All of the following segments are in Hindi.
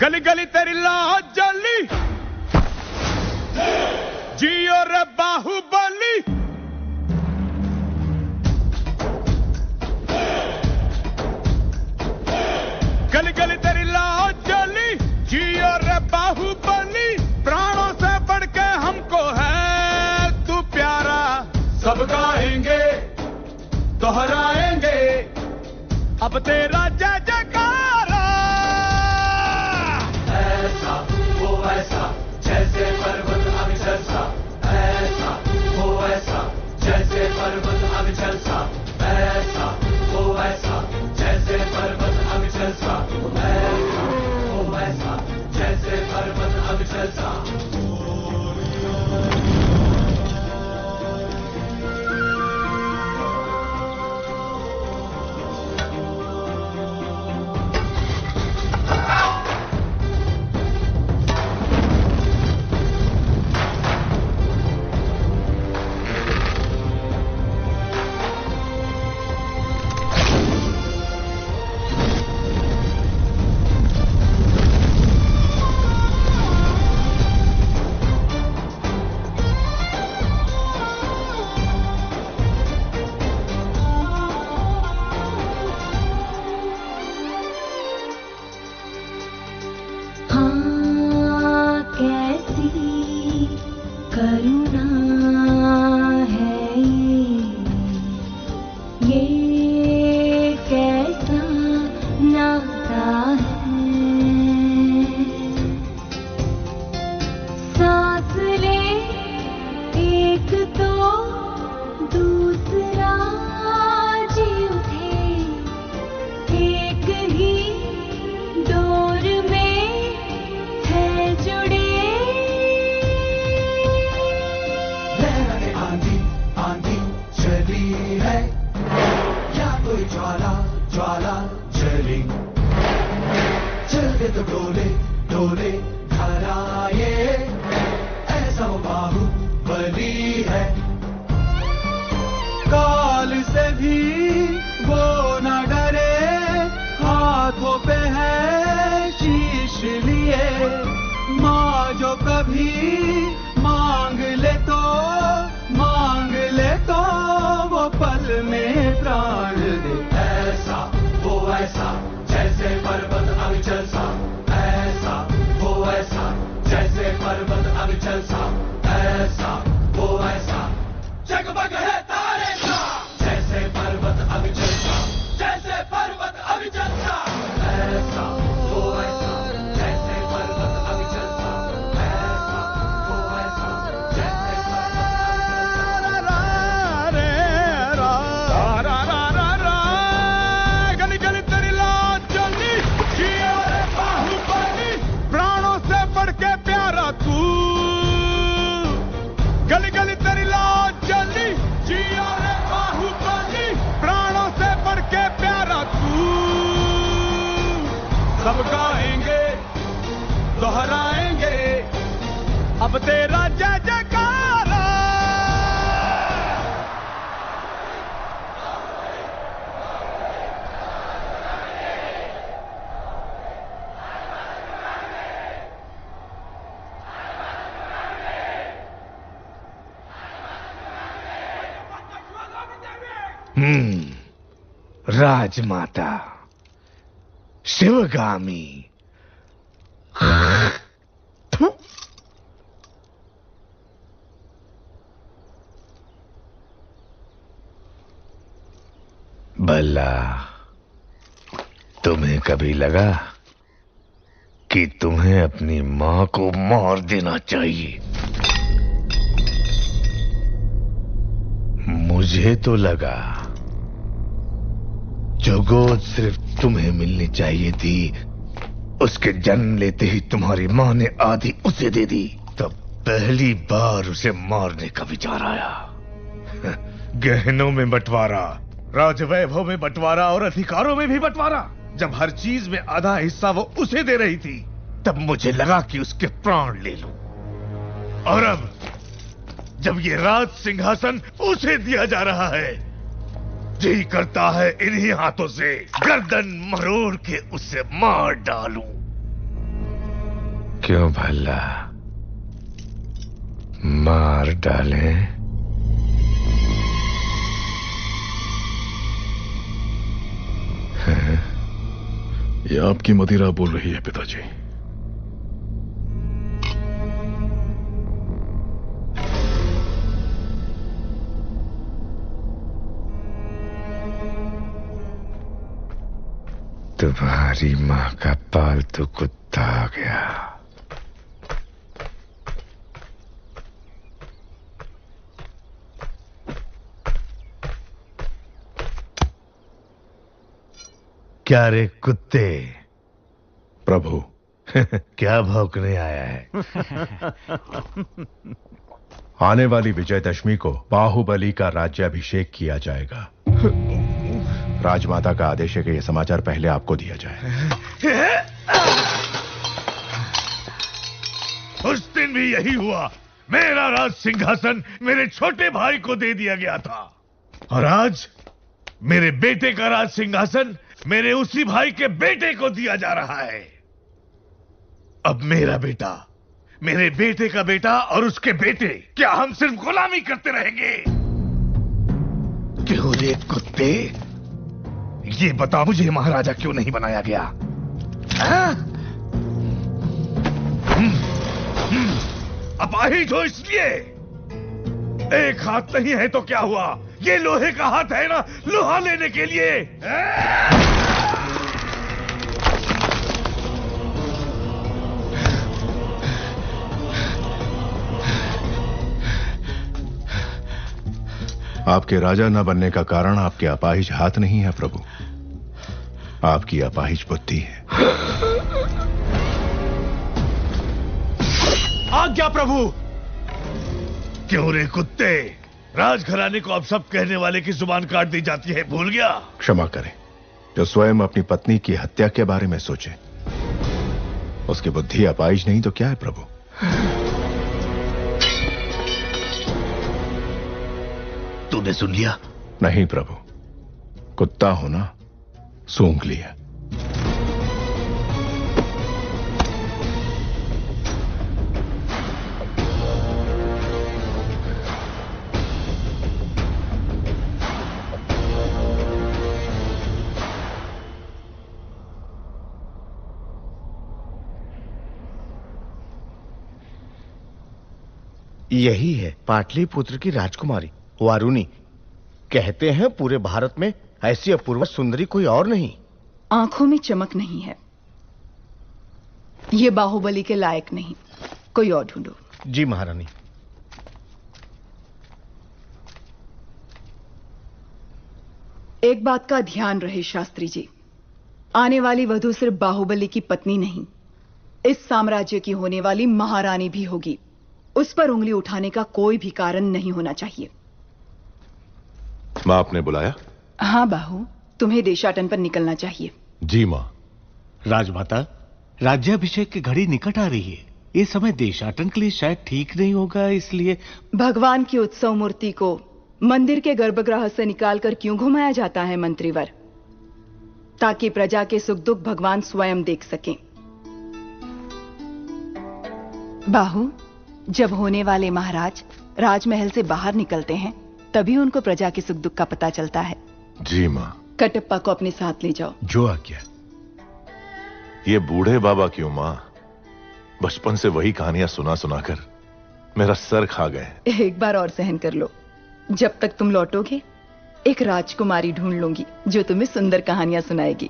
गली गली तेरी लाज जली, जियो रे बाहुबली। गली गली तेरी लाज जली, जियो रे बाहुबली। प्राणों से बढ़ के हमको है तू प्यारा, सब गाएंगे दोहराएंगे अब तेरा जय जयकारा। ऐसा वो ऐसा जैसे पर्वत अविचल सा, ऐसा वो ऐसा जैसे पर्वत अविचल सा, ऐसा वो ऐसा जैसे पर्वत अविचल सा, ऐसा वो ऐसा जैसे पर्वत अविचल सा। सब गाएंगे दोहराएंगे अब तेरा जय जयकारा। राजमाता शिवगामी। भला तुम्हें कभी लगा कि तुम्हें अपनी मां को मार देना चाहिए? मुझे तो लगा जो गोद सिर्फ तुम्हें मिलनी चाहिए थी, उसके जन्म लेते ही तुम्हारी मां ने आधी उसे दे दी। तब पहली बार उसे मारने का विचार आया। गहनों में बंटवारा, राजवैभव में बंटवारा और अधिकारों में भी बंटवारा। जब हर चीज में आधा हिस्सा वो उसे दे रही थी, तब मुझे लगा कि उसके प्राण ले लूं। और अब जब ये राज सिंहासन उसे दिया जा रहा है, जी करता है इन्हीं हाथों से गर्दन मरोड़ के उसे मार डालूं। क्यों भला मार डालें? ये आपकी मदिरा बोल रही है पिताजी। तुम्हारी मां का पालतू कुत्ता आ गया। क्या रे कुत्ते? प्रभु। क्या भौंकने आया है? आने वाली विजयदशमी को बाहुबली का राज्याभिषेक किया जाएगा। राजमाता का आदेश है कि यह समाचार पहले आपको दिया जाए। उस दिन भी यही हुआ। मेरा राज सिंहासन मेरे छोटे भाई को दे दिया गया था, और आज मेरे बेटे का राज सिंहासन मेरे उसी भाई के बेटे को दिया जा रहा है। अब मेरा बेटा, मेरे बेटे का बेटा और उसके बेटे, क्या हम सिर्फ गुलामी करते रहेंगे? क्यों रे कुत्ते? ये बता मुझे, महाराजा क्यों नहीं बनाया गया? अपाहिज हो इसलिए? एक हाथ नहीं है तो क्या हुआ? ये लोहे का हाथ है ना, लोहा लेने के लिए। आपके राजा न बनने का कारण आपके अपाहिज हाथ नहीं है प्रभु, आपकी अपाहिज बुद्धि है। आज्ञा प्रभु। क्यों रे कुत्ते? राजघराने को अब सब कहने वाले की जुबान काट दी जाती है, भूल गया? क्षमा करें, जो स्वयं अपनी पत्नी की हत्या के बारे में सोचे, उसकी बुद्धि अपाहिज नहीं तो क्या है प्रभु? तूने सुन लिया? नहीं प्रभु, कुत्ता हो ना, सूंघ लिया। यही है पाटलिपुत्र की राजकुमारी वारुणी। कहते हैं पूरे भारत में ऐसी अपूर्व सुंदरी कोई और नहीं। आंखों में चमक नहीं है, ये बाहुबली के लायक नहीं, कोई और ढूंढो। जी महारानी। एक बात का ध्यान रहे शास्त्री जी, आने वाली वधू सिर्फ बाहुबली की पत्नी नहीं, इस साम्राज्य की होने वाली महारानी भी होगी। उस पर उंगली उठाने का कोई भी कारण नहीं होना चाहिए। मां, आपने बुलाया? हाँ बाहु, तुम्हें देशाटन पर निकलना चाहिए। जी मां। राजमाता, राज्याभिषेक की घड़ी निकट आ रही है। ये समय देशाटन के लिए शायद ठीक नहीं होगा, इसलिए भगवान की उत्सव मूर्ति को मंदिर के गर्भगृह से निकालकर क्यों घुमाया जाता है मंत्रीवर? ताकि प्रजा के सुख दुख भगवान स्वयं देख सकें। बाहु, जब होने वाले महाराज राजमहल से बाहर निकलते हैं तभी उनको प्रजा के सुख दुख का पता चलता है। जी मां। कटप्पा को अपने साथ ले जाओ। जो आज्ञा। ये बूढ़े बाबा क्यों मां? बचपन से वही कहानियां सुना सुनाकर मेरा सर खा गए। एक बार और सहन कर लो, जब तक तुम लौटोगे एक राजकुमारी ढूंढ लूंगी जो तुम्हें सुंदर कहानियां सुनाएगी।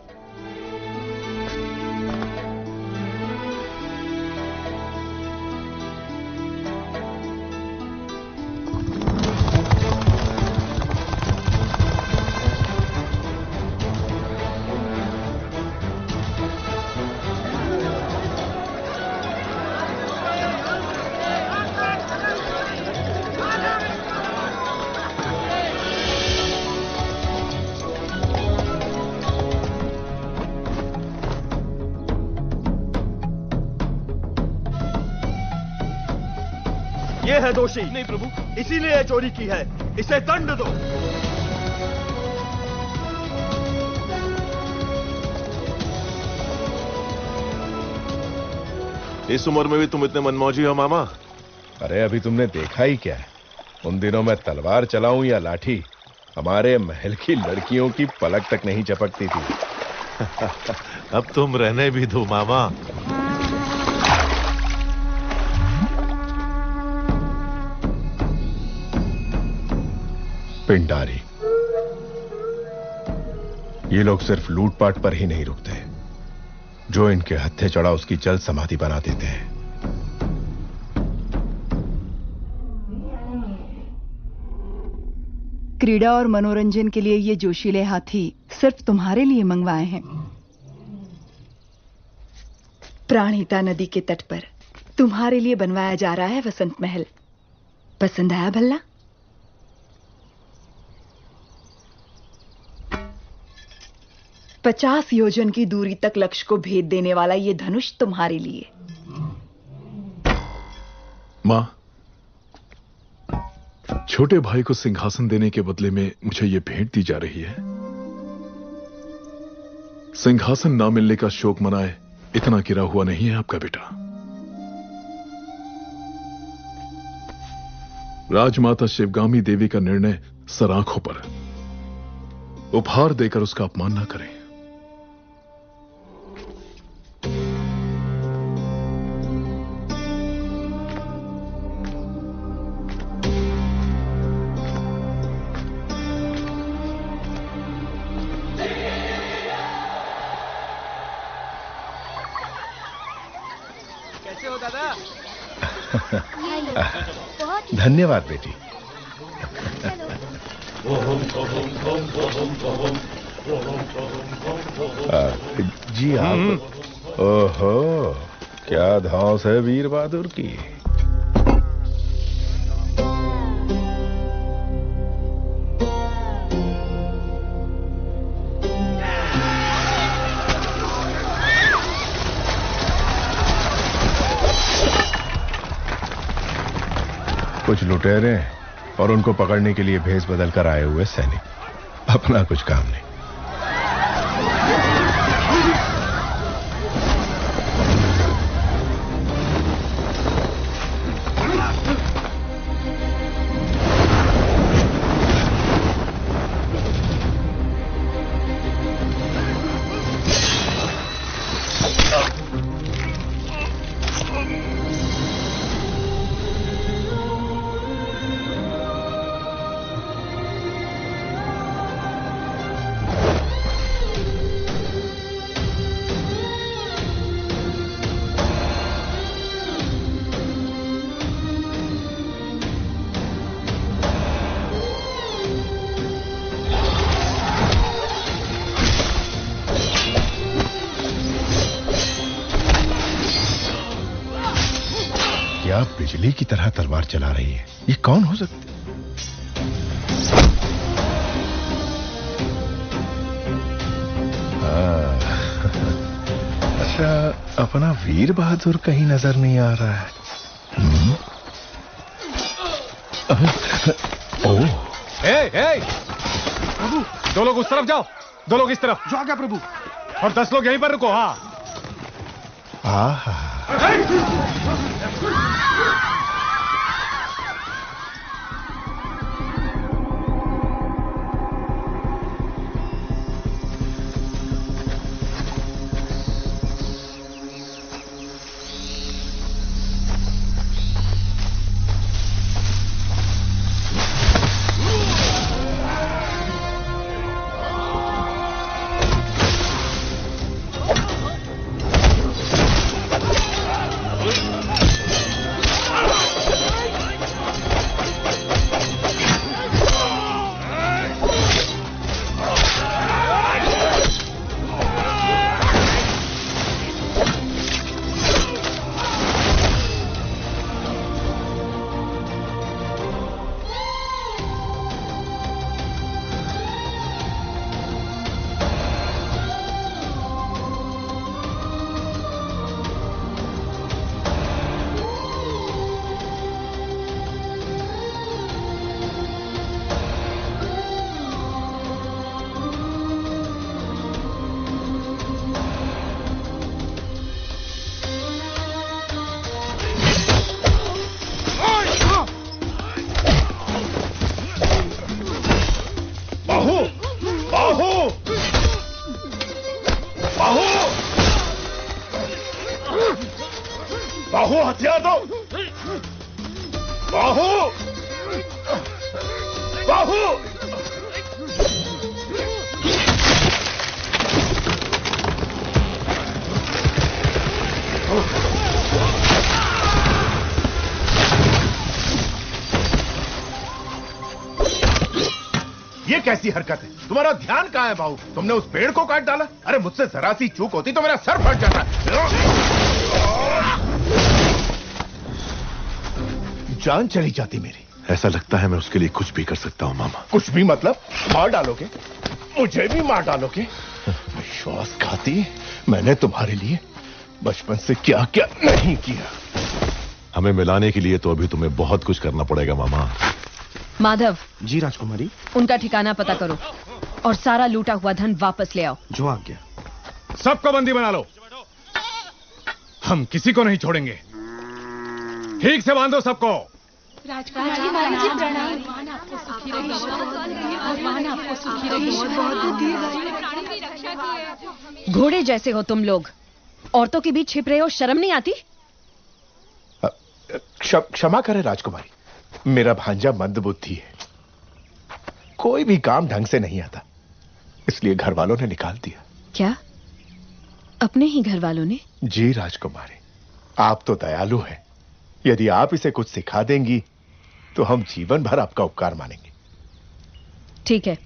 ये है दोषी। नहीं प्रभु, इसीलिए चोरी की है, इसे दंड दो। इस उम्र में भी तुम इतने मनमौजी हो मामा? अरे अभी तुमने देखा ही क्या है? उन दिनों मैं तलवार चलाऊं या लाठी, हमारे महल की लड़कियों की पलक तक नहीं झपकती थी। अब तुम रहने भी दो मामा। पिंडारी, ये लोग सिर्फ लूटपाट पर ही नहीं रुकते, जो इनके हत्थे चढ़ा उसकी जल्द समाधि बना देते हैं। क्रीड़ा और मनोरंजन के लिए ये जोशीले हाथी सिर्फ तुम्हारे लिए मंगवाए हैं। प्राणहिता नदी के तट पर तुम्हारे लिए बनवाया जा रहा है वसंत महल। पसंद आया भल्ला? 50 योजन की दूरी तक लक्ष्य को भेद देने वाला ये धनुष तुम्हारे लिए। मां, छोटे भाई को सिंहासन देने के बदले में मुझे ये भेंट दी जा रही है। सिंहासन ना मिलने का शोक मनाए इतना गिरा हुआ नहीं है आपका बेटा। राजमाता शिवगामी देवी का निर्णय सर आंखों पर, उपहार देकर उसका अपमान ना करें। कैसे हो दादा? धन्यवाद बेटी। जी आप। ओहो, क्या धौंस है वीर बहादुर की। कुछ लुटेरे और उनको पकड़ने के लिए भेष बदल कर आए हुए सैनिक, अपना कुछ काम नहीं। क्या बिजली की तरह तलवार चला रही है? ये कौन हो सकती है? अच्छा, अपना वीर बहादुर कहीं नजर नहीं आ रहा है। ओह, प्रभु, 2 लोग उस तरफ जाओ, 2 लोग इस तरफ। जो आ गया प्रभु, और 10 लोग यहीं पर रुको। हाँ। आहा, बाहु हथियार दो। बाहु बाहु। ये कैसी हरकत है? तुम्हारा ध्यान कहां है बाहु? तुमने उस पेड़ को काट डाला। अरे मुझसे जरा सी चूक होती तो मेरा सर फट जाता। जान चली जाती मेरी। ऐसा लगता है मैं उसके लिए कुछ भी कर सकता हूं मामा। कुछ भी मतलब? मार डालोगे? मुझे भी मार डालोगे? विश्वासघाती, मैंने तुम्हारे लिए बचपन से क्या क्या नहीं किया। हमें मिलाने के लिए तो अभी तुम्हें बहुत कुछ करना पड़ेगा मामा। माधव। जी राजकुमारी। उनका ठिकाना पता करो और सारा लूटा हुआ धन वापस ले आओ। जो आ गया। सबको बंदी बना लो। हम किसी को नहीं छोड़ेंगे। ठीक से बांधो सबको। राजकुमारी जी प्रणाम। घोड़े जैसे हो तुम लोग, औरतों के बीच छिप रहे हो, शर्म नहीं आती? क्षमा करें राजकुमारी, मेरा भांजा मंदबुद्धि है, कोई भी काम ढंग से नहीं आता, इसलिए घर वालों ने निकाल दिया। क्या? अपने ही घर वालों ने? जी राजकुमारी, आप तो दयालु हैं। यदि आप इसे कुछ सिखा देंगी तो हम जीवन भर आपका उपकार मानेंगे। ठीक है,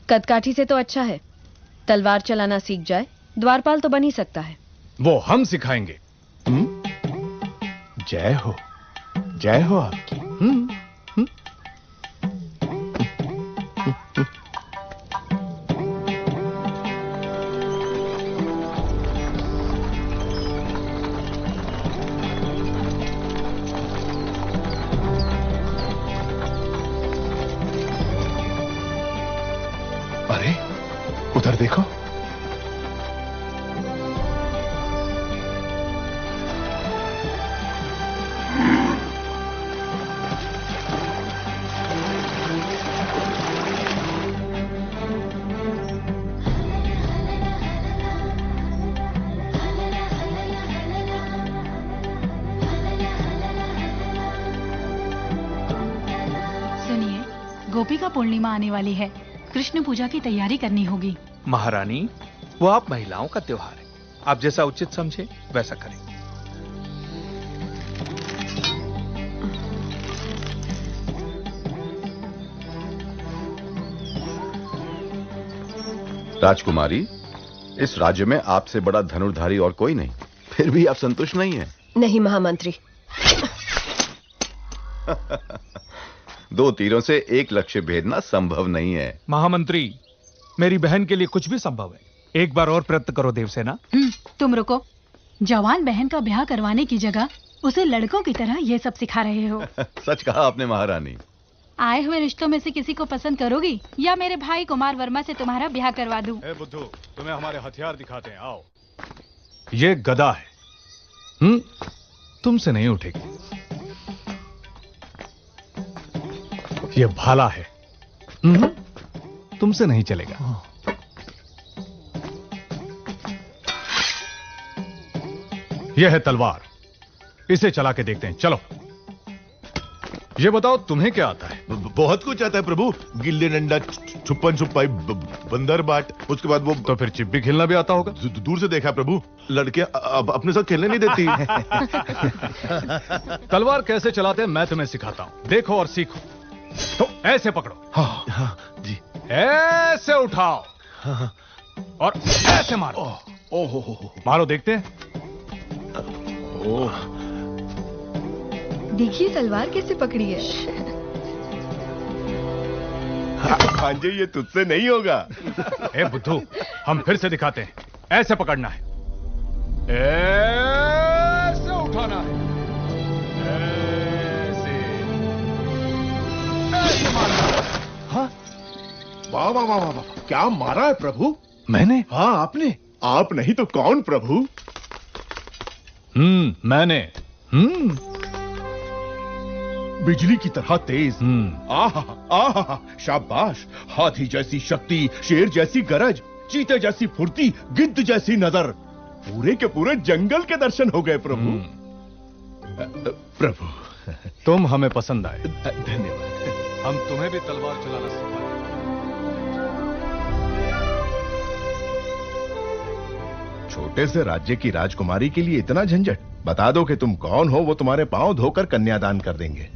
कदकाठी से तो अच्छा है, तलवार चलाना सीख जाए, द्वारपाल तो बन ही सकता है। वो हम सिखाएंगे। जय हो आपकी। अरे उधर देखो। गोपी का पूर्णिमा आने वाली है, कृष्ण पूजा की तैयारी करनी होगी। महारानी, वो आप महिलाओं का त्योहार है, आप जैसा उचित समझे वैसा करें। राजकुमारी, इस राज्य में आपसे बड़ा धनुर्धारी और कोई नहीं, फिर भी आप संतुष्ट नहीं हैं? नहीं महामंत्री। 2 तीरों से एक लक्ष्य भेदना संभव नहीं है। महामंत्री, मेरी बहन के लिए कुछ भी संभव है, एक बार और प्रयत्न करो देवसेना। तुम रुको, जवान बहन का ब्याह करवाने की जगह उसे लड़कों की तरह ये सब सिखा रहे हो। सच कहा आपने महारानी। आए हुए रिश्तों में से किसी को पसंद करोगी या मेरे भाई कुमार वर्मा से तुम्हारा ब्याह करवा दूं? बुद्धू, तुम्हें हमारे हथियार दिखाते हैं, आओ। ये गदा है, तुमसे नहीं उठेगी। ये भाला है, तुमसे नहीं चलेगा। यह है तलवार, इसे चला के देखते हैं, चलो। ये बताओ तुम्हें क्या आता है? बहुत कुछ आता है प्रभु, गिल्ली डंडा, छुपन छुपाई, बंदर बाट, उसके बाद वो। तो फिर चिप्पी खेलना भी आता होगा? दूर से देखा प्रभु, लड़के अब अपने साथ खेलने नहीं देती। तलवार कैसे चलाते हैं मैं तुम्हें सिखाता हूं, देखो और सीखो। तो ऐसे पकड़ो। हाँ जी। ऐसे उठाओ और ऐसे मारो। मारो, देखते हैं। देखिए तलवार कैसे पकड़ी है। भांजे, ये तुझसे नहीं होगा। ए बुद्धू, हम फिर से दिखाते हैं, ऐसे पकड़ना है, ऐसे उठाना है, ऐसे मारना है। हाँ? वाह वाह वाह वाह, क्या मारा है प्रभु? मैंने? हाँ आपने। आप नहीं तो कौन प्रभु? मैंने। बिजली की तरह तेज। आहा, शाबाश। हाथी जैसी शक्ति, शेर जैसी गरज, चीते जैसी फुर्ती, गिद्ध जैसी नजर, पूरे के पूरे जंगल के दर्शन हो गए प्रभु। प्रभु, तुम हमें पसंद आए। धन्यवाद। हम तुम्हें भी तलवार चलाना सिखाएंगे। छोटे से राज्य की राजकुमारी के लिए इतना झंझट? बता दो कि तुम कौन हो, वो तुम्हारे पांव धोकर कन्यादान कर देंगे।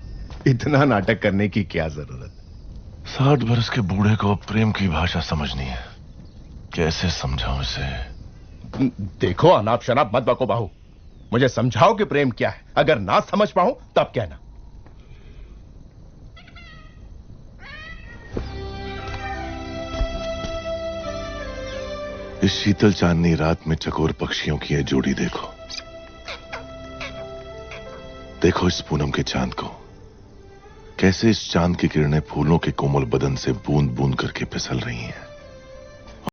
इतना नाटक करने की क्या जरूरत? 60 बरस के बूढ़े को प्रेम की भाषा समझनी है। कैसे समझाऊं इसे? देखो, अनाप शनाप मत बको बाहू। मुझे समझाओ कि प्रेम क्या है। अगर ना समझ पाऊं तब कहना। इस शीतल चांदनी रात में चकोर पक्षियों की यह जोड़ी देखो। देखो इस पूनम के चांद को, कैसे इस चांद की किरणें फूलों के कोमल बदन से बूंद बूंद करके फिसल रही हैं।